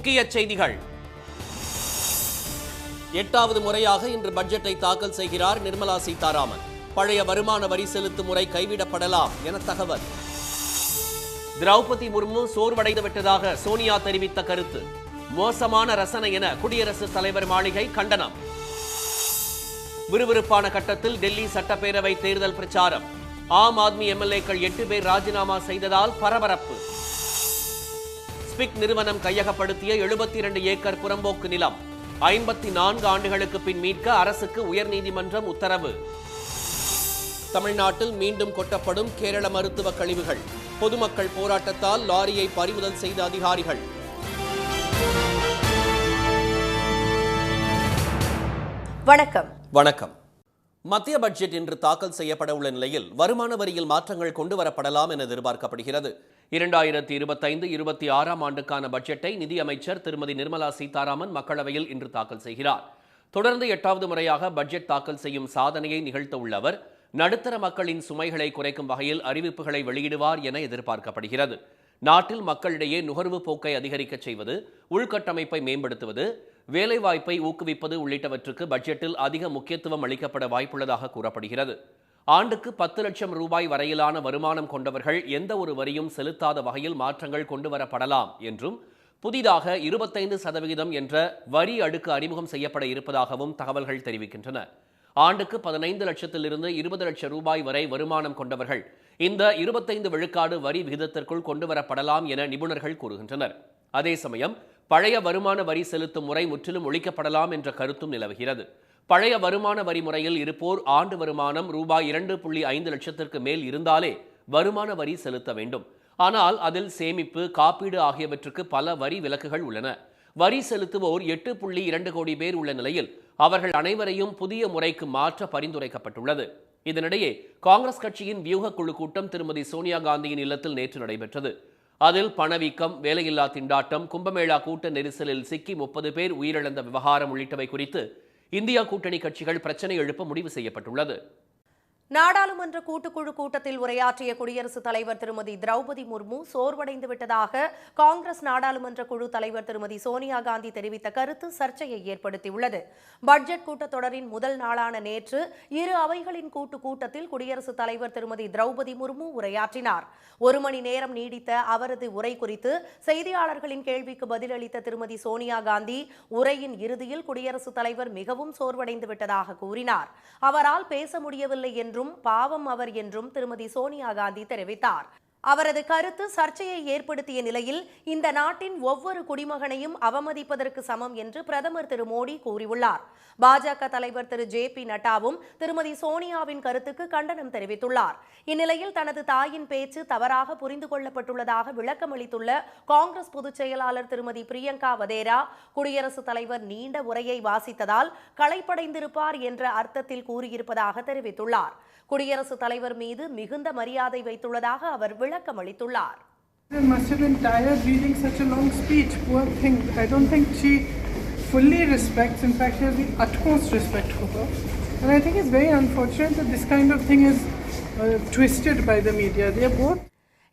முக்கிய செய்திகள். 8வது முறையாக இன்று பட்ஜெட்டை தாக்கல் செய்கிறார் நிர்மலா சீதாராமன். பழைய வருமான வரி செலுத்தும் முறை கைவிடப்படலாம் என தகவல். திரௌபதி முர்மு சோர்வடைந்து விட்டதாக சோனியா தெரிவித்த கருத்து மோசமான ரசனை என குடியரசுத் தலைவர் மாளிகை கண்டனம். விறுவிறுப்பான கட்டத்தில் டெல்லி சட்டப்பேரவை தேர்தல் பிரச்சாரம். ஆம் ஆத்மி எம்எல்ஏக்கள் 8 பேர் ராஜினாமா செய்ததால் பரபரப்பு. ஸ்பிக் நிறுவனம் கையகப்படுத்திய 72 ஏக்கர் புறம்போக்கு நிலம் 54 ஆண்டுகளுக்கு பின் மீட்க அரசுக்கு உயர்நீதிமன்றம் உத்தரவு. தமிழ்நாட்டில் மீண்டும் கொட்டப்படும் கேரள மருத்துவ கழிவுகள். பொதுமக்கள் போராட்டத்தால் லாரியை பறிமுதல் செய்த அதிகாரிகள். வணக்கம். மத்திய பட்ஜெட் இன்று தாக்கல் செய்யப்பட உள்ள நிலையில் வருமான வரியில் மாற்றங்கள் கொண்டுவரப்படலாம் என எதிர்பார்க்கப்படுகிறது. 2025-26 ஆண்டுக்கான பட்ஜெட்டை நிதியமைச்சர் திருமதி நிர்மலா சீதாராமன் மக்களவையில் இன்று தாக்கல் செய்கிறார். தொடர்ந்து 8வது முறையாக பட்ஜெட் தாக்கல் செய்யும் சாதனையை நிகழ்த்த உள்ள அவர் நடுத்தர மக்களின் சுமைகளை குறைக்கும் வகையில் அறிவிப்புகளை வெளியிடுவார் என எதிர்பார்க்கப்படுகிறது. நாட்டில் மக்களிடையே நுகர்வு போக்கை அதிகரிக்க செய்வது, உள்கட்டமைப்பை மேம்படுத்துவது, வேலைவாய்ப்பை ஊக்குவிப்பது உள்ளிட்டவற்றுக்கு பட்ஜெட்டில் அதிக முக்கியத்துவம் அளிக்கப்பட வாய்ப்புள்ளதாக கூறப்படுகிறது. ஆண்டுக்கு 10 லட்சம் ரூபாய் வரையிலான வருமானம் கொண்டவர்கள் எந்த ஒரு வரியும் செலுத்தாத வகையில் மாற்றங்கள் கொண்டுவரப்படலாம் என்றும், புதிதாக 25% என்ற வரி அடுக்கு அறிமுகம் செய்யப்பட இருப்பதாகவும் தகவல்கள் தெரிவிக்கின்றன. ஆண்டுக்கு 15 லட்சத்திலிருந்து 20 லட்சம் ரூபாய் வரை வருமானம் கொண்டவர்கள் இந்த 25 விழுக்காடு வரி விகிதத்திற்குள் கொண்டுவரப்படலாம் என நிபுணர்கள் கூறுகின்றனர். அதே சமயம் பழைய வருமான வரி செலுத்தும் முறை முற்றிலும் ஒழிக்கப்படலாம் என்ற கருத்தும் நிலவுகிறது. பழைய வருமான வரி முறையில் இருப்போர் ஆண்டு வருமானம் ரூபாய் 2.5 லட்சத்திற்கு மேல் இருந்தாலே வருமான வரி செலுத்த வேண்டும். ஆனால் அதில் சேமிப்பு, காப்பீடு ஆகியவற்றுக்கு பல வரி விலக்குகள் உள்ளன. வரி செலுத்துவோர் 8.2 கோடி பேர் உள்ள நிலையில் அவர்கள் அனைவரையும் புதிய முறைக்கு மாற்ற பரிந்துரைக்கப்பட்டுள்ளது. இதனிடையே காங்கிரஸ் கட்சியின் வியூக குழு கூட்டம் திருமதி சோனியா காந்தியின் இல்லத்தில் நேற்று நடைபெற்றது. அதில் பணவீக்கம், வேலையில்லா திண்டாட்டம், கும்பமேளா கூட்ட நெரிசலில் சிக்கி 30 பேர் உயிரிழந்த விவகாரம் உள்ளிட்டவை குறித்து இந்தியா கூட்டணி கட்சிகள் பிரச்சனை எழுப்ப முடிவு செய்யப்பட்டுள்ளது. நாடாளுமன்ற கூட்டுக்குழு கூட்டத்தில் உரையாற்றிய குடியரசுத் தலைவர் திருமதி திரௌபதி முர்மு சோர்வடைந்து விட்டதாக காங்கிரஸ் நாடாளுமன்ற குழு தலைவர் திருமதி சோனியா காந்தி தெரிவித்த கருத்து சர்ச்சையை ஏற்படுத்தியுள்ளது. பட்ஜெட் கூட்டத்தொடரின் முதல் நாளான நேற்று இரு அவைகளின் கூட்டத்தில் குடியரசுத் தலைவர் திருமதி திரௌபதி முர்மு உரையாற்றினார். 1 மணி நேரம் நீடித்த அவரது உரை குறித்து செய்தியாளர்களின் கேள்விக்கு பதிலளித்த திருமதி சோனியா காந்தி உரையின் இறுதியில் குடியரசுத் தலைவர் மிகவும் சோர்வடைந்து விட்டதாக கூறினார். அவரால் பேச முடியவில்லை என்றும் பாவம் அவர் என்றும் திருமதி சோனியா காந்தி தெரிவித்தார். அவரது கருத்து சர்ச்சையை ஏற்படுத்திய நிலையில் இந்த நாட்டின் ஒவ்வொரு குடிமகனையும் அவமதிப்பதற்கு சமம் என்று பிரதமர் திரு மோடி கூறியுள்ளார். பாஜக தலைவர் திரு JP நட்டாவும் திருமதி சோனியாவின் கருத்துக்கு கண்டனம் தெரிவித்துள்ளார். இந்நிலையில் தனது தாயின் பேச்சு தவறாக புரிந்து கொள்ளப்பட்டுள்ளதாக விளக்கமளித்துள்ள காங்கிரஸ் பொதுச் செயலாளர் திருமதி பிரியங்கா வதேரா, குடியரசுத் தலைவர் நீண்ட உரையை வாசித்ததால் களைப்படைந்திருப்பார் என்ற அர்த்தத்தில் கூறியிருப்பதாக தெரிவித்துள்ளார். குடியரசுத் தலைவர் மீது மிகுந்த மரியாதை வைத்துள்ளதாக அவர் விளக்கம் அளித்துள்ளார். must have been tired reading such a long speech. Poor thing. I don't think she fully respects. In fact, she has the utmost respect for her. And I think it's very unfortunate that this kind of thing is twisted by the media. They are both.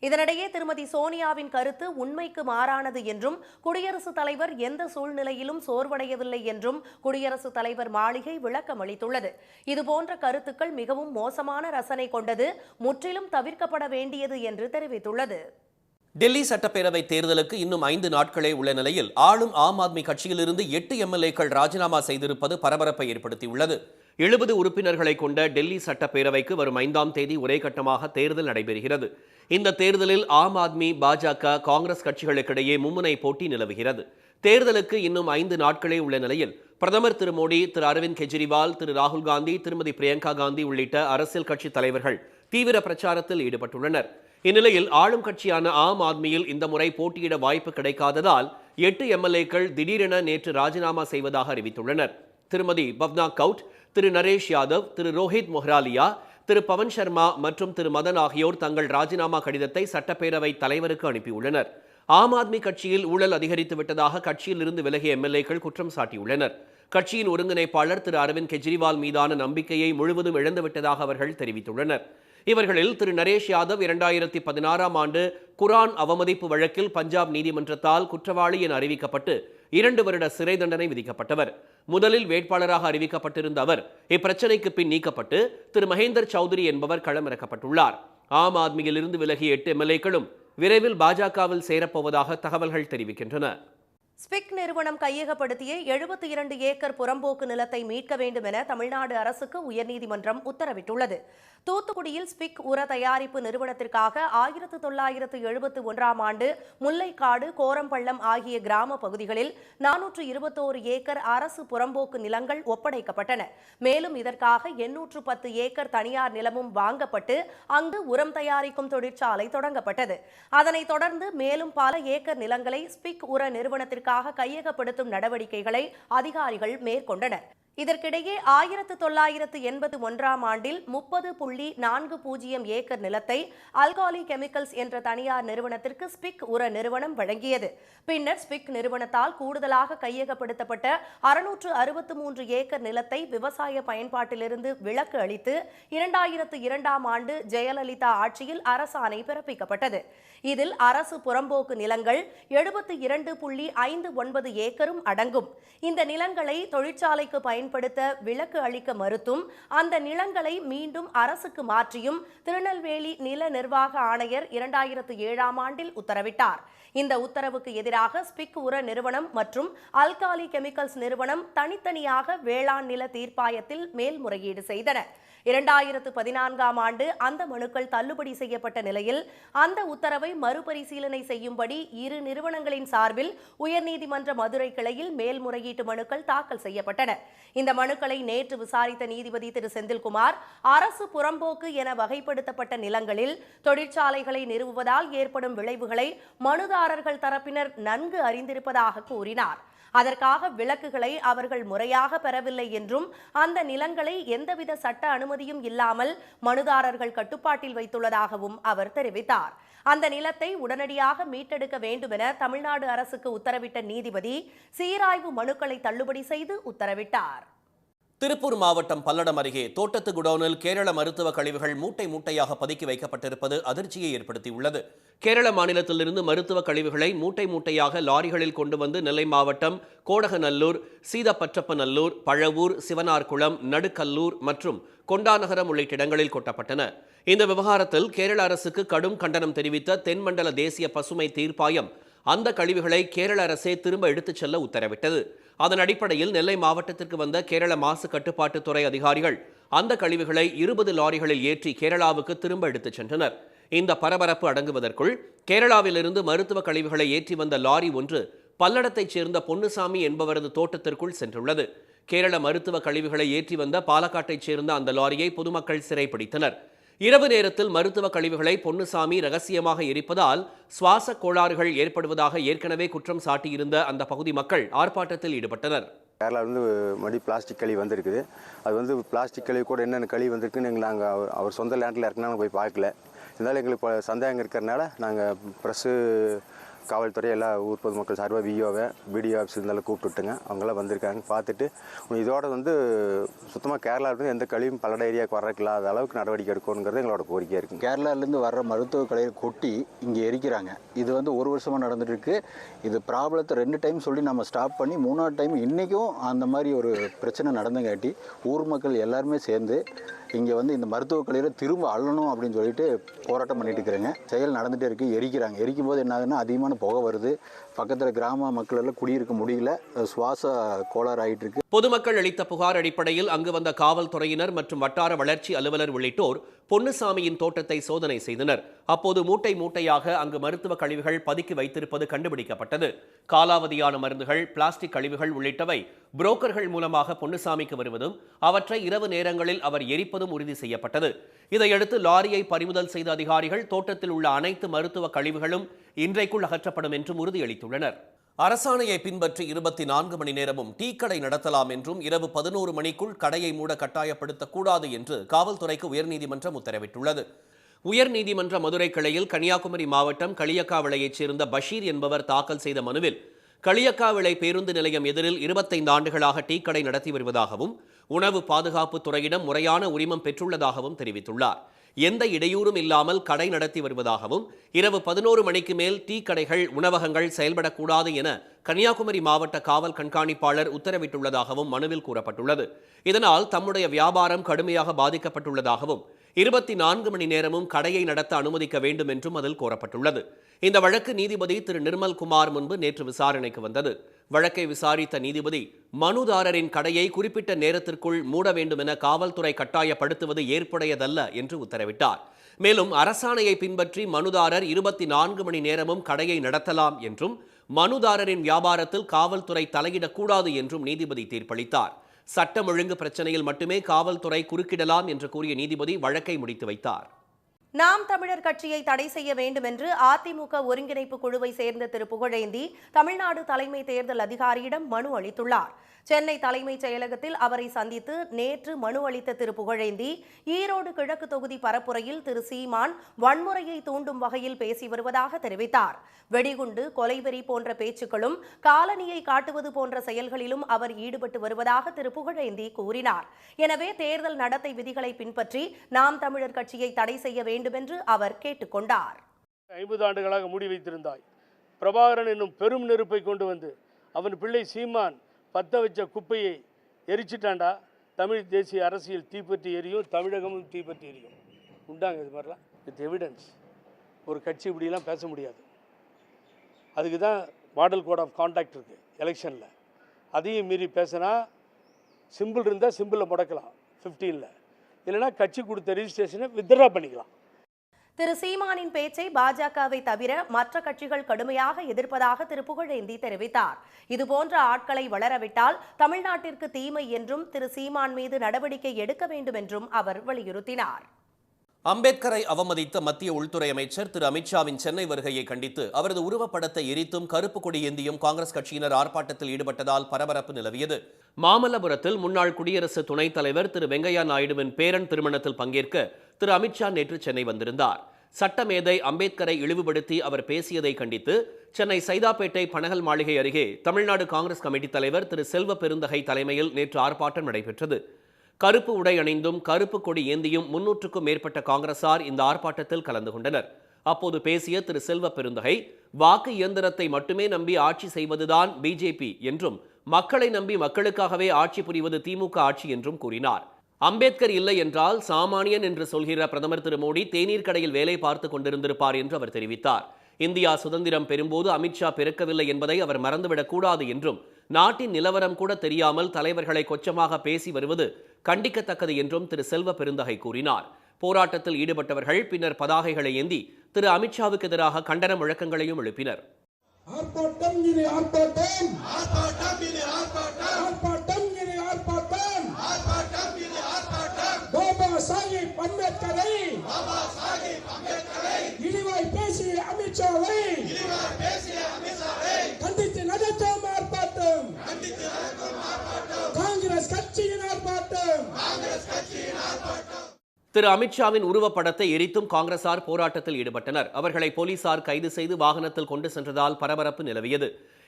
இதனிடையே திருமதி சோனியாவின் கருத்து உண்மைக்கு மாறானது என்றும், குடியரசுத் தலைவர் எந்த சூழ்நிலையிலும் சோர்வடையவில்லை என்றும் குடியரசுத் தலைவர் மாளிகை விளக்கம் அளித்துள்ளது. இதுபோன்ற கருத்துக்கள் மிகவும் மோசமான ரசனை கொண்டது, முற்றிலும் தவிர்க்கப்பட வேண்டியது என்று தெரிவித்துள்ளது. டெல்லி சட்டப்பேரவை தேர்தலுக்கு இன்னும் 5 நாட்களே உள்ள நிலையில் ஆளும் ஆம் ஆத்மி கட்சியிலிருந்து 8 எம்எல்ஏக்கள் ராஜினாமா செய்திருப்பது பரபரப்பை ஏற்படுத்தியுள்ளது. 70 உறுப்பினர்களை கொண்ட டெல்லி சட்டப்பேரவைக்கு வரும் 5ஆம் தேதி ஒரே கட்டமாக தேர்தல் நடைபெறுகிறது. இந்த தேர்தலில் ஆம் ஆத்மி, பாஜக, காங்கிரஸ் கட்சிகளுக்கிடையே மும்முனை போட்டி நிலவுகிறது. தேர்தலுக்கு இன்னும் 5 நாட்களே உள்ள நிலையில் பிரதமர் திரு மோடி, திரு அரவிந்த் கெஜ்ரிவால், திரு ராகுல் காந்தி, திருமதி பிரியங்கா காந்தி உள்ளிட்ட அரசியல் கட்சி தலைவர்கள் தீவிர பிரச்சாரத்தில் ஈடுபட்டுள்ளனர். இந்நிலையில் ஆளும் கட்சியான ஆம் ஆத்மியில் இந்த முறை போட்டியிட வாய்ப்பு கிடைக்காததால் 8 எம்எல்ஏக்கள் திடீரென நேற்று ராஜினாமா செய்வதாக அறிவித்துள்ளனர். திருமதி பவ்னா கவுட், திரு நரேஷ் யாதவ், திரு ரோஹித் மொஹ்ராலியா, திரு பவன் சர்மா மற்றும் திரு மதன் ஆகியோர் தங்கள் ராஜினாமா கடிதத்தை சட்டப்பேரவை தலைவருக்கு அனுப்பியுள்ளனர். ஆம் ஆத்மி கட்சியில் ஊழல் அதிகரித்து விட்டதாக கட்சியில் இருந்து விலகிய எம்எல்ஏக்கள் குற்றம் சாட்டியுள்ளனர். கட்சியின் ஒருங்கிணைப்பாளர் திரு அரவிந்த் கெஜ்ரிவால் மீதான நம்பிக்கையை முழுவதும் இழந்துவிட்டதாக அவர்கள் தெரிவித்துள்ளனர். இவர்களில் திரு நரேஷ் யாதவ் 2016ஆம் ஆண்டு குரான் அவமதிப்பு வழக்கில் பஞ்சாப் நீதிமன்றத்தால் குற்றவாளி என அறிவிக்கப்பட்டு 2 வருட சிறை தண்டனை விதிக்கப்பட்டவர். முதலில் வேட்பாளராக அறிவிக்கப்பட்டிருந்த அவர் இப்பிரச்சனைக்கு பின் நீக்கப்பட்டு திரு மகேந்தர் சௌத்ரி என்பவர் களமிறக்கப்பட்டுள்ளார். ஆம் ஆத்மியிலிருந்து விலகிய 8 எம்எல்ஏக்களும் விரைவில் பாஜகவில் சேரப்போவதாக தகவல்கள் தெரிவிக்கின்றன. ஸ்பிக் நிறுவனம் கையகப்படுத்திய 72 ஏக்கர் புறம்போக்கு நிலத்தை மீட்க வேண்டும் என தமிழ்நாடு அரசுக்கு உயர்நீதிமன்றம் உத்தரவிட்டுள்ளது. தூத்துக்குடியில் ஸ்பிக் உர தயாரிப்பு நிறுவனத்திற்காக 1971ஆம் ஆண்டு முல்லைக்காடு, கோரம்பள்ளம் ஆகிய கிராம பகுதிகளில் 421 ஏக்கர் அரசு புறம்போக்கு நிலங்கள் ஒப்படைக்கப்பட்டன. மேலும் இதற்காக 810 ஏக்கர் தனியார் நிலமும் வாங்கப்பட்டு அங்கு உரம் தயாரிக்கும் தொழிற்சாலை தொடங்கப்பட்டது. அதனைத் தொடர்ந்து மேலும் பல ஏக்கர் நிலங்களை ஸ்பிக் உர நிறுவனத்திற்கு கையகப்படுத்தும் நடவடிக்கைகளை அதிகாரிகள் மேற்கொண்டனர். இதற்கிடையே 1981ஆம் ஆண்டில் 30.40 ஏக்கர் நிலத்தை அல்காலி கெமிக்கல்ஸ் என்ற தனியார் நிறுவனத்திற்கு ஸ்பிக் உர நிறுவனம் வழங்கியது. பின்னர் ஸ்பிக் நிறுவனத்தால் கூடுதலாக கையகப்படுத்தப்பட்ட 663 ஏக்கர் நிலத்தை விவசாய பயன்பாட்டிலிருந்து விலக்கு அளித்து 2002ஆம் ஆண்டு ஜெயலலிதா ஆட்சியில் அரசாணை பிறப்பிக்கப்பட்டது. இதில் அரசு புறம்போக்கு நிலங்கள் 72.59 ஏக்கரும் அடங்கும். இந்த நிலங்களை தொழிற்சாலைக்கு பயன்படுத்த விலக்கு அளிக்க மறுத்தும் அந்த நிலங்களை மீண்டும் அரசுக்கு மாற்றியும் திருநெல்வேலி நில நிர்வாக ஆணையர் 2007ஆம் ஆண்டில் உத்தரவிட்டார். இந்த உத்தரவுக்கு எதிராக ஸ்பிக் உர நிறுவனம் மற்றும் அல்காலி கெமிக்கல்ஸ் நிறுவனம் தனித்தனியாக வேளாண் நில தீர்ப்பாயத்தில் மேல்முறையீடு செய்தன. 2014ஆம் ஆண்டு அந்த மனுக்கள் தள்ளுபடி செய்யப்பட்ட நிலையில் அந்த உத்தரவை மறுபரிசீலனை செய்யும்படி இரு நிறுவனங்களின் சார்பில் உயர்நீதிமன்ற மதுரை கிளையில் மேல்முறையீட்டு மனுக்கள் தாக்கல் செய்யப்பட்டன. இந்த மனுக்களை நேற்று விசாரித்த நீதிபதி திரு செந்தில்குமார், அரசு புறம்போக்கு என வகைப்படுத்தப்பட்ட நிலங்களில் தொழிற்சாலைகளை நிறுவுவதால் ஏற்படும் விளைவுகளை மனுதாரர்கள் தரப்பினர் நன்கு அறிந்திருப்பதாக கூறினார். அதற்காக விலக்குகளை அவர்கள் முறையாக பெறவில்லை என்றும் அந்த நிலங்களை எந்தவித சட்ட அனுமதியும் இல்லாமல் மனுதாரர்கள் கட்டுப்பாட்டில் வைத்துள்ளதாகவும் அவர் தெரிவித்தார். அந்த நிலத்தை உடனடியாக மீட்டெடுக்க வேண்டும் என தமிழ்நாடு அரசுக்கு உத்தரவிட்ட நீதிபதி சீராய்வு மனுக்களை தள்ளுபடி செய்து உத்தரவிட்டார். திருப்பூர் மாவட்டம் பல்லடம் அருகே தோட்டத்து குடோனில் கேரள மருத்துவ கழிவுகள் மூட்டை மூட்டையாக பதுக்கி வைக்கப்பட்டிருப்பது அதிர்ச்சியை ஏற்படுத்தியுள்ளது. கேரள மாநிலத்திலிருந்து மருத்துவ கழிவுகளை மூட்டை மூட்டையாக லாரிகளில் கொண்டு வந்து நெல்லை மாவட்டம் கோடகநல்லூர், சீதப்பற்றப்பநல்லூர், பழவூர், சிவனார்குளம், நடுக்கல்லூர் மற்றும் கொண்டாநகரம் உள்ளிட்ட இடங்களில் கொட்டப்பட்டன. இந்த விவகாரத்தில் கேரள அரசுக்கு கடும் கண்டனம் தெரிவித்த தென்மண்டல தேசிய பசுமை தீர்ப்பாயம் அந்த கழிவுகளை கேரள அரசே திரும்ப எடுத்துச் செல்ல உத்தரவிட்டது. அதன் அடிப்படையில் நெல்லை மாவட்டத்திற்கு வந்த கேரள மாசு கட்டுப்பாட்டுத்துறை அதிகாரிகள் அந்த கழிவுகளை 20 லாரிகளில் ஏற்றி கேரளாவுக்கு திரும்ப எடுத்துச் சென்றனர். இந்த பரபரப்பு அடங்குவதற்குள் கேரளாவிலிருந்து மருத்துவ கழிவுகளை ஏற்றி வந்த லாரி ஒன்று பல்லடத்தைச் சேர்ந்த பொன்னுசாமி என்பவரது தோட்டத்திற்குள் சென்றுள்ளது. கேரள மருத்துவ கழிவுகளை ஏற்றி வந்த பாலக்காட்டைச் சேர்ந்த அந்த லாரியை பொதுமக்கள் சிறைப்பிடித்தனர். இரவு நேரத்தில் மருத்துவ கழிவுகளை பொன்னுசாமி ரகசியமாக எரிப்பதால் சுவாச கோளாறுகள் ஏற்படுவதாக ஏற்கனவே குற்றம் சாட்டியிருந்த அந்த பகுதி மக்கள் ஆர்ப்பாட்டத்தில் ஈடுபட்டனர். கேரளாவிலேருந்து மறுபடியும் பிளாஸ்டிக் கழிவு வந்திருக்குது. அது பிளாஸ்டிக் கழிவு கூட என்னென்ன கழிவு வந்திருக்குன்னு நாங்கள் அவர் சொந்த லேண்டில் இருக்குன்னா போய் பார்க்கல. இருந்தாலும் எங்களுக்கு சந்தேகம் இருக்கிறனால நாங்கள் ப்ரெஸ்ஸு, காவல்துறை, எல்லா ஊர் பொதுமக்கள் சார்பாக விஓவை, பிடிஓ ஆஃபீஸ் இருந்தாலும் கூப்பிட்டுட்டுங்க. அவங்களாம் வந்திருக்காங்க. பார்த்துட்டு இதோட சுத்தமாக கேரளாவிலேருந்து எந்த கழிவும் பல்லட ஏரியாவுக்கு வரக்கில்லாத அளவுக்கு நடவடிக்கை எடுக்கணுங்கிறது எங்களோட கோரிக்கையாக இருக்குது. கேரளாவிலேருந்து வர்ற மருத்துவ கழிவை கொட்டி இங்கே எரிக்கிறாங்க. இது 1 வருஷமாக நடந்துட்டு இருக்கு. இது ப்ராப்ளத்தை 2 டைம் சொல்லி நம்ம ஸ்டாப் பண்ணி 3ஆவது டைம் இன்றைக்கும் அந்த மாதிரி ஒரு பிரச்சனை நடந்தங்காட்டி ஊர் மக்கள் எல்லாருமே சேர்ந்து இங்கே இந்த மருத்துவ கழிவை திரும்ப அள்ளணும் அப்படின்னு சொல்லிட்டு போராட்டம் பண்ணிட்டு இருக்கிறாங்க. செயல் நடந்துகிட்டே இருக்குது. எரிக்கிறாங்க. எரிக்கும் போது என்ன ஆகுதுன்னா அதிகமான புகை வருது. பக்கத்தில் கிராம மக்கள் எல்லாம் குடியிருக்க முடியல. சுவாச கோளாறு ஆகிட்டு இருக்கு. பொதுமக்கள் அளித்த புகார் அடிப்படையில் அங்கு வந்த காவல்துறையினர் மற்றும் வட்டார வளர்ச்சி அலுவலர் உள்ளிட்டோர் பொன்னுசாமியின் தோட்டத்தை சோதனை செய்தனர். அப்போது மூட்டை மூட்டையாக அங்கு மருத்துவ கழிவுகள் பதுக்கி வைத்திருப்பது கண்டுபிடிக்கப்பட்டது. காலாவதியான மருந்துகள், பிளாஸ்டிக் கழிவுகள் உள்ளிட்டவை புரோக்கர்கள் மூலமாக பொன்னுசாமிக்கு வருவதும் அவற்றை இரவு நேரங்களில் அவர் எரிப்பதும் உறுதி செய்யப்பட்டது. இதையடுத்து லாரியை பறிமுதல் செய்த அதிகாரிகள் தோட்டத்தில் உள்ள அனைத்து மருத்துவ கழிவுகளும் இன்றைக்குள் அகற்றப்படும் என்றும் உறுதியளித்துள்ளனர். அரசாணையை பின்பற்றி 24 மணி நேரமும் டீ கடை நடத்தலாம் என்றும் இரவு 11 மணிக்குள் கடையை மூட கட்டாயப்படுத்தக்கூடாது என்று காவல்துறைக்கு உயர்நீதிமன்றம் உத்தரவிட்டுள்ளது. உயர்நீதிமன்ற மதுரை கிளையில் கன்னியாகுமரி மாவட்டம் களியக்காவிளையைச் சேர்ந்த பஷீர் என்பவர் தாக்கல் செய்த மனுவில் களியக்காவிளை பேருந்து நிலையம் எதிரில் 25 ஆண்டுகளாக டீ கடை நடத்தி வருவதாகவும் உணவு பாதுகாப்பு துறையிடம் முறையான உரிமம் பெற்றுள்ளதாகவும் தெரிவித்துள்ளார். எந்த இடையூறும் இல்லாமல் கடை நடத்தி வருவதாகவும் இரவு 11 மணிக்கு மேல் டீ கடைகள், உணவகங்கள் செயல்படக்கூடாது என கன்னியாகுமரி மாவட்ட காவல் கண்காணிப்பாளர் உத்தரவிட்டுள்ளதாகவும் மனுவில் கூறப்பட்டுள்ளது. இதனால் தம்முடைய வியாபாரம் கடுமையாக பாதிக்கப்பட்டுள்ளதாகவும் 24 மணி நேரமும் கடையை நடத்த அனுமதிக்க வேண்டும் என்றும் அதில் கோரப்பட்டுள்ளது. இந்த வழக்கு நீதிபதி திரு நிர்மல் குமார் முன்பு நேற்று விசாரணைக்கு வந்தது. வழக்கை விசாரித்த நீதிபதி மனுதாரரின் கடையை குறிப்பிட்ட நேரத்திற்குள் மூட வேண்டும் என காவல்துறை கட்டாயப்படுத்துவது ஏற்புடையதல்ல என்று உத்தரவிட்டார். மேலும் அரசாணையை பின்பற்றி மனுதாரர் 24 மணி நேரமும் கடையை நடத்தலாம் என்றும் மனுதாரரின் வியாபாரத்தில் காவல்துறை தலையிடக்கூடாது என்றும் நீதிபதி தீர்ப்பளித்தார். சட்டம் ஒழுங்கு பிரச்சனையில் மட்டுமே காவல்துறை குறுக்கிடலாம் என்று கூறிய நீதிபதி வழக்கை முடித்து வைத்தார். நாம் தமிழர் கட்சியை தடை செய்ய வேண்டும் என்று அதிமுக ஒருங்கிணைப்பு குழுவை சேர்ந்த திரு புகழேந்தி தமிழ்நாடு தலைமை தேர்தல் அதிகாரியிடம் மனு அளித்துள்ளார். சென்னை தலைமைச் செயலகத்தில் அவரை சந்தித்து நேற்று மனு அளித்த திரு புகழேந்தி ஈரோடு கிழக்கு தொகுதி பரப்புரையில் திரு சீமான் வன்முறையை தூண்டும் வகையில் பேசி வருவதாக தெரிவித்தார். வெடிகுண்டு, கொலைவெறி போன்ற பேச்சுக்களும் காலனியை காட்டுவது போன்ற செயல்களிலும் அவர் ஈடுபட்டு வருவதாக திரு புகழேந்தி கூறினார். எனவே தேர்தல் நடத்தை விதிகளை பின்பற்றி நாம் தமிழர் கட்சியை தடை செய்ய வேண்டும் என்று அவர் கேட்டுக்கொண்டார். 50 ஆண்டுகளாக மூடி வைத்திருந்தாய். பிரபாகரன் என்னும் பெரும் நெருப்பை கொண்டு வந்து அவன் பிள்ளை சீமான் பத்த வச்ச குப்பையை எரிச்சிட்டாண்டா. தமிழ் தேசிய அரசியல் தீப்பற்றி எரியும், தமிழகமும் தீப்பற்றி எரியும். உண்டாங்க இது மாதிரிலாம் வித் எவிடன்ஸ். ஒரு கட்சி இப்படிலாம் பேச முடியாது. அதுக்கு தான் மாடல் கோட் ஆஃப் கான்டாக்ட் இருக்குது எலெக்ஷனில். அதையும் மீறி பேசினா சிம்பிள் இருந்தால் சிம்பிளில் முடக்கலாம் 15ல், இல்லைனா கட்சி கொடுத்த ரெஜிஸ்ட்ரேஷனை வித்ட்ரா பண்ணிக்கலாம். திரு சீமானின் பேச்சை பாஜகவை தவிர மற்ற கட்சிகள் கடுமையாக எதிர்ப்பதாக திரு புகழேந்தி தெரிவித்தார். இதுபோன்ற ஆட்களை வளரவிட்டால் தமிழ்நாட்டிற்கு தீமை என்றும் திரு சீமான் மீது நடவடிக்கை எடுக்க வேண்டும் என்றும் அவர் வலியுறுத்தினார். அம்பேத்கரை அவமதித்த மத்திய உள்துறை அமைச்சர் திரு அமித்ஷாவின் சென்னை வருகையை கண்டித்து அவரது உருவப்படத்தை எரித்தும் கருப்பு கொடி ஏந்தியும் காங்கிரஸ் கட்சியினர் ஆர்ப்பாட்டத்தில் ஈடுபட்டதால் பரபரப்பு நிலவியது. மாமல்லபுரத்தில் முன்னாள் குடியரசு துணைத் தலைவர் திரு வெங்கையா நாயுடுவின் பேரன் திருமணத்தில் பங்கேற்க திரு அமித்ஷா நேற்று சென்னை வந்திருந்தார். சட்டமேதை அம்பேத்கரை இழிவுபடுத்தி அவர் பேசியதை கண்டித்து சென்னை சைதாப்பேட்டை பனகல் மாளிகை அருகே தமிழ்நாடு காங்கிரஸ் கமிட்டி தலைவர் திரு செல்வ பெருந்தகை தலைமையில் நேற்று ஆர்ப்பாட்டம் நடைபெற்றது. கருப்பு உடை அணிந்தும் கருப்பு கொடி ஏந்தியும் 300க்கும் மேற்பட்ட காங்கிரசார் இந்த ஆர்ப்பாட்டத்தில் கலந்து கொண்டனர். அப்போது பேசிய திரு செல்வ பெருந்தகை, வாக்கு இயந்திரத்தை மட்டுமே நம்பி ஆட்சி செய்வதுதான் பிஜேபி என்றும் மக்களை நம்பி மக்களுக்காகவே ஆட்சி புரிவது திமுக ஆட்சி என்றும் கூறினார். அம்பேத்கர் இல்லை என்றால் சாமானியன் என்று சொல்கிற பிரதமர் திரு மோடி தேநீர் கடையில் வேலை பார்த்து கொண்டிருந்திருப்பார் என்று அவர் தெரிவித்தார். இந்தியா சுதந்திரம் பெறும்போது அமித்ஷா பிறக்கவில்லை என்பதை அவர் மறந்துவிடக் கூடாது என்றும் நாட்டின் நிலவரம் கூட தெரியாமல் தலைவர்களை கொச்சமாக பேசி வருவது கண்டிக்கத்தக்கது என்றும் திரு செல்வ பெருந்தகை கூறினார். போராட்டத்தில் ஈடுபட்டவர்கள் பின்னர் பதாகைகளை ஏந்தி திரு அமித்ஷாவுக்கு எதிராக கண்டன முழக்கங்களையும் எழுப்பினர். திரு அமித்ஷாவின் உருவப்படத்தை எரித்தும் காங்கிரசார் போராட்டத்தில் ஈடுபட்டனர். அவர்களை போலீசார் கைது செய்து வாகனத்தில் கொண்டு சென்றதால் பரபரப்பு நிலவியது.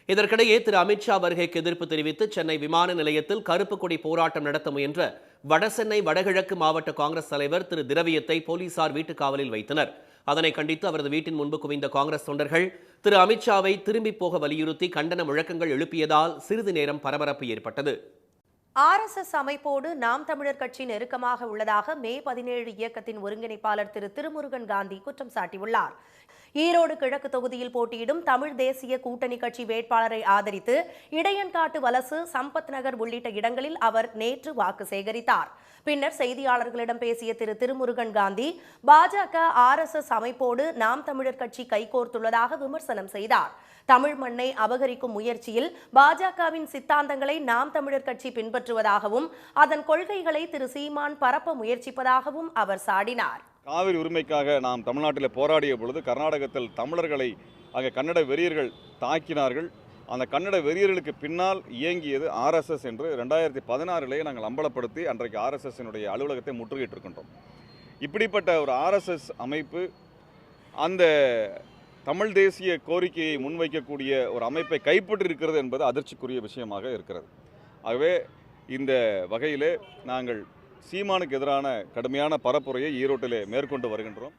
இதற்கிடையே திரு அமித்ஷா வருகைக்கு எதிர்ப்பு தெரிவித்து சென்னை விமான நிலையத்தில் கருப்பு கொடி போராட்டம் நடத்த முயன்ற வடசென்னை வடகிழக்கு மாவட்ட காங்கிரஸ் தலைவர் திரு திரவியத்தை போலீசார் வீட்டு காவலில் வைத்தனர். அதனை கண்டித்து அவரது வீட்டின் முன்பு குவிந்த காங்கிரஸ் தொண்டர்கள் திரு அமித்ஷாவை திரும்பி போக வலியுறுத்தி கண்டன முழக்கங்கள் எழுப்பியதால் சிறிது நேரம் பரபரப்பு ஏற்பட்டது. ஆர்எஸ்எஸ் அமைப்போடு நாம் தமிழர் கட்சி நெருக்கமாக உள்ளதாக மே 17 இயக்கத்தின் ஒருங்கிணைப்பாளர் திரு திருமுருகன் காந்தி குற்றம் சாட்டியுள்ளார். ஈரோடு கிழக்கு தொகுதியில் போட்டியிடும் தமிழ் தேசிய கூட்டணி கட்சி வேட்பாளரை ஆதரித்து இடையன்காட்டு வலசு, சம்பத் நகர் உள்ளிட்ட இடங்களில் அவர் நேற்று வாக்கு சேகரித்தார். பின்னர் செய்தியாளர்களிடம் பேசிய திரு திருமுருகன் காந்தி பாஜக ஆர்எஸ்எஸ் அமைப்போடு நாம் தமிழர் கட்சி கைகோர்த்துள்ளதாக விமர்சனம் செய்தார். தமிழ் மண்ணை அபகரிக்கும் முயற்சியில் பாஜகவின் சித்தாந்தங்களை நாம் தமிழர் கட்சி பின்பற்றுவதாகவும் அதன் கொள்கைகளை திரு சீமான் பரப்ப முயற்சிப்பதாகவும் அவர் சாடினார். காவிரி உரிமைக்காக நாம் தமிழ்நாட்டில் போராடிய பொழுது கர்நாடகத்தில் தமிழர்களை அங்கே கன்னட வெறியர்கள் தாக்கினார்கள். அந்த கன்னட வெறியர்களுக்கு பின்னால் இயங்கியது ஆர்எஸ்எஸ் என்று 2016 நாங்கள் அம்பலப்படுத்தி அன்றைக்கு ஆர்எஸ்எஸ்னுடைய அலுவலகத்தை முற்றுகையிட்டிருக்கின்றோம். இப்படிப்பட்ட ஒரு ஆர்எஸ்எஸ் அமைப்பு அந்த தமிழ் தேசிய கோரிக்கையை முன்வைக்கக்கூடிய ஒரு அமைப்பை கைப்பற்றிருக்கிறது என்பது அதிர்ச்சிக்குரிய விஷயமாக இருக்கிறது. ஆகவே இந்த வகையிலே நாங்கள் சீமானுக்கு எதிரான கடுமையான பரப்புரையை ஈரோட்டிலே மேற்கொண்டு வருகின்றோம்.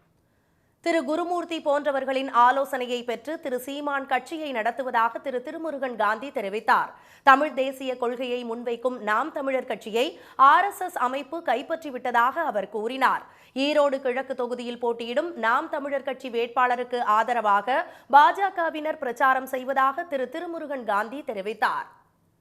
திரு குருமூர்த்தி போன்றவர்களின் ஆலோசனையை பெற்று திரு சீமான் கட்சியை நடத்துவதாக திரு திருமுருகன் காந்தி தெரிவித்தார். தமிழ் தேசிய கொள்கையை முன்வைக்கும் நாம் தமிழர் கட்சியை RSS அமைப்பு கைப்பற்றிவிட்டதாக அவர் கூறினார். ஈரோடு கிழக்கு தொகுதியில் போட்டியிடும் நாம் தமிழர் கட்சி வேட்பாளருக்கு ஆதரவாக பாஜகவினர் பிரச்சாரம் செய்வதாக திரு திருமுருகன் காந்தி தெரிவித்தார்.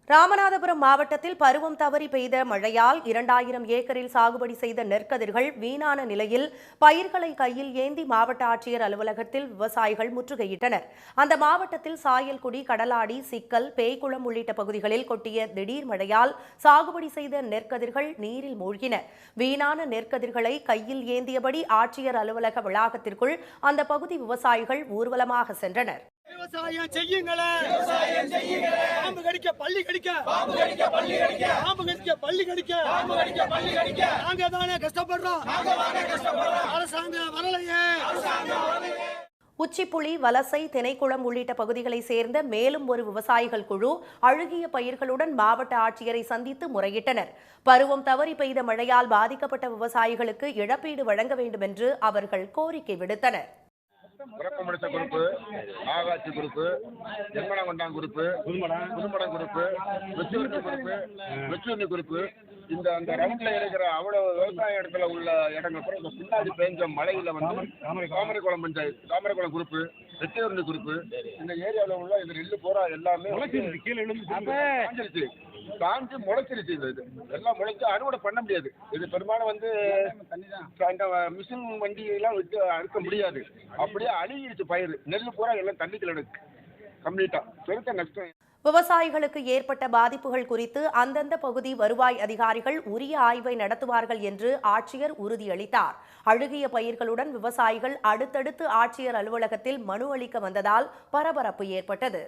ராமநாதபுரம் மாவட்டத்தில் பருவம் தவறி பெய்த மழையால் 2000 ஏக்கரில் சாகுபடி செய்த நெற்கதிர்கள் வீணான நிலையில் பயிர்களை கையில் ஏந்தி மாவட்ட ஆட்சியர் அலுவலகத்தில் விவசாயிகள் முற்றுகையிட்டனர். அந்த மாவட்டத்தில் சாயல்குடி, கடலாடி, சிக்கல், பேய்குளம் உள்ளிட்ட பகுதிகளில் கொட்டிய திடீர் மழையால் சாகுபடி செய்த நெற்கதிர்கள் நீரில் மூழ்கின. வீணான நெற்கதிர்களை கையில் ஏந்தியபடி ஆட்சியர் அலுவலக வளாகத்திற்குள் அந்த பகுதி விவசாயிகள் ஊர்வலமாக சென்றனர். விவசாயம் செய்யுங்களே, பாம்பு கடிக்க பள்ளி கடிக்க, பாம்பு கடிக்க பள்ளி கடிக்க, நாங்க தானே கஷ்டப்படுறோம், அரசாங்கம் வரலையே. உச்சிப்புளி, வலசை, திணைக்குளம் உள்ளிட்ட பகுதிகளைச் சேர்ந்த மேலும் ஒரு விவசாயிகள் குழு அழுகிய பயிர்களுடன் மாவட்ட ஆட்சியரை சந்தித்து முறையிட்டனர். பருவம் தவறி பெய்த மழையால் பாதிக்கப்பட்ட விவசாயிகளுக்கு இழப்பீடு வழங்க வேண்டும் என்று அவர்கள் கோரிக்கை விடுத்தனர். உறக்கமடித்த குரூப்பு, ஆகாட்சி குரூப்பு, என்மனங்கொண்டான் குரூப்பு, புதுமடம் குரூப்பு, வெச்சூர்ணி குரூப்பு, அந்த ரவுண்ட்ல இருக்கிற அவ்வளவு விவசாய இடத்துல உள்ள இடங்கள் கூட இந்த பின்னாடி பெஞ்ச மழையில வந்து தாமரைக்குளம் பஞ்சாயத்து, தாமரைக்குளம் குரூப்பு, வெச்சூர்ணி குரூப்பு, இந்த ஏரியாவில் உள்ள இந்த நெல்லு போரா எல்லாமே காஞ்சிருச்சு, காஞ்சி முளைச்சிருச்சு. இது எல்லாம் முளைச்சு அறுவடை பண்ண முடியாது. இது பெரும்பாலும் வந்து மிஷின் வண்டி எல்லாம் வச்சு அறுக்க முடியாது. அப்படியே அழுகிடுச்சு பயிர், நெல் பூரா எல்லாம் தண்ணிக்குள்ள எடுக்கு கம்ப்ளீட்டா. பெருத்த நஷ்டம். விவசாயிகளுக்கு ஏற்பட்ட பாதிப்புகள் குறித்து அந்தந்த பகுதி வருவாய் அதிகாரிகள் உரிய ஆய்வை நடத்துவார்கள் என்று ஆட்சியர் உறுதியளித்தார். அழுகிய பயிர்களுடன் விவசாயிகள் அடுத்தடுத்து ஆட்சியர் அலுவலகத்தில் மனு அளிக்க வந்ததால் பரபரப்பு ஏற்பட்டது.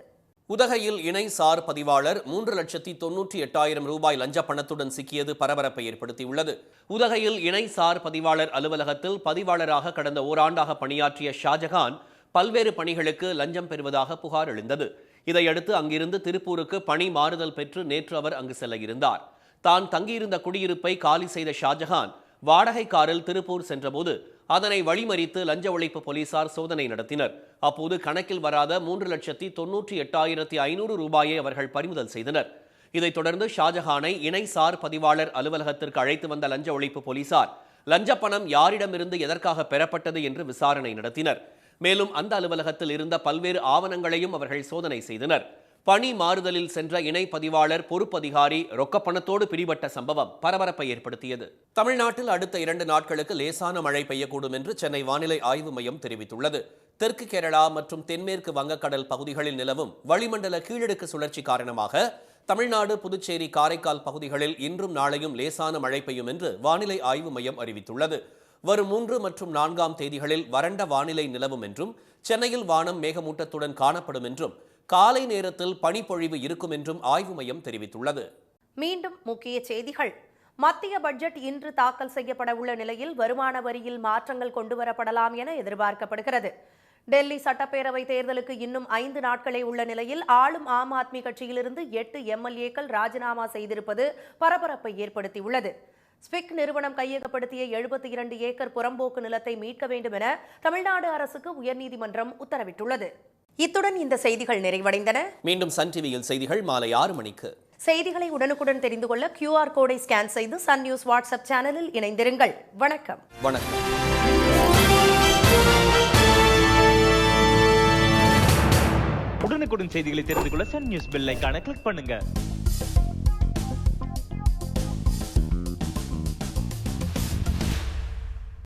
உதகையில் இணை சார் பதிவாளர் 3,98,000 ரூபாய் லஞ்ச பணத்துடன் சிக்கியது பரபரப்பை ஏற்படுத்தியுள்ளது. உதகையில் இணை சார் பதிவாளர் அலுவலகத்தில் பதிவாளராக கடந்த ஓராண்டாக பணியாற்றிய ஷாஜகான் பல்வேறு பணிகளுக்கு லஞ்சம் பெறுவதாக புகார் எழுந்தது. இதையடுத்து அங்கிருந்து திருப்பூருக்கு பணி மாறுதல் பெற்று நேற்று அவர் அங்கு செல்ல இருந்தார். தான் தங்கியிருந்த குடியிருப்பை காலி செய்த ஷாஜகான் வாடகை காரில் திருப்பூர் சென்றபோது அதனை வழிமறித்து லஞ்ச ஒழிப்பு போலீசார் சோதனை நடத்தினர். அப்போது கணக்கில் வராத 3,98,500 ரூபாயை அவர்கள் பறிமுதல் செய்தனர். இதைத் தொடர்ந்து ஷாஜகானை இணை சார் பதிவாளர் அலுவலகத்திற்கு அழைத்து வந்த லஞ்ச ஒழிப்பு போலீசார் லஞ்ச பணம் யாரிடமிருந்து எதற்காக பெறப்பட்டது என்று விசாரணை நடத்தினர். மேலும் அந்த அலுவலகத்தில் இருந்த பல்வேறு ஆவணங்களையும் அவர்கள் சோதனை செய்தனர். பணி மாறுதலில் சென்ற இணை பதிவாளர் பொறுப்பதிகாரி ரொக்கப்பணத்தோடு பிடிபட்ட சம்பவம் பரபரப்பை ஏற்படுத்தியது. தமிழ்நாட்டில் அடுத்த 2 நாட்களுக்கு லேசான மழை பெய்யக்கூடும் என்று சென்னை வானிலை ஆய்வு மையம் தெரிவித்துள்ளது. தெற்கு கேரளா மற்றும் தென்மேற்கு வங்கக்கடல் பகுதிகளில் நிலவும் வளிமண்டல கீழடுக்கு சுழற்சி காரணமாக தமிழ்நாடு, புதுச்சேரி, காரைக்கால் பகுதிகளில் இன்றும் நாளையும் லேசான மழை பெய்யும் என்று வானிலை ஆய்வு மையம் அறிவித்துள்ளது. வரும் 3 மற்றும் 4ஆம் தேதிகளில் வறண்ட வானிலை நிலவும் என்றும் சென்னையில் வானம் மேகமூட்டத்துடன் காணப்படும் என்றும் காலை நேரத்தில் பனிப்பொழிவு இருக்கும் என்றும் ஆய்வு மையம் தெரிவித்துள்ளது. மீண்டும் முக்கிய செய்திகள். மத்திய பட்ஜெட் இன்று தாக்கல் செய்யப்பட உள்ள நிலையில் வருமான வரியில் மாற்றங்கள் கொண்டுவரப்படலாம் என எதிர்பார்க்கப்படுகிறது. டெல்லி சட்டப்பேரவை தேர்தலுக்கு இன்னும் 5 நாட்களே உள்ள நிலையில் ஆளும் ஆம் ஆத்மி கட்சியிலிருந்து 8 MLAக்கள் ராஜினாமா செய்திருப்பது பரபரப்பை ஏற்படுத்தியுள்ளது. ஸ்பிக் நிறுவனம் கையகப்படுத்திய 72 ஏக்கர் புறம்போக்கு நிலத்தை மீட்க வேண்டும் என தமிழ்நாடு அரசுக்கு உயர்நீதிமன்றம் உத்தரவிட்டுள்ளது. இத்துடன் இந்த செய்திகள் நிறைவடைந்தன. மீண்டும் சன் டிவியில் செய்திகள் மாலை 6 மணிக்கு. செய்திகளை உடனுக்குடன் தெரிந்து கொள்ள QR கோடை ஸ்கேன் செய்து சன் நியூஸ் வாட்ஸ்அப் சேனலில் இணைந்திருங்கள். வணக்கம். வணக்கம். உடனுக்குடன் செய்திகளை தெரிந்து கொள்ள சன் நியூஸ் பெல் ஐகானை கிளிக் பண்ணுங்க.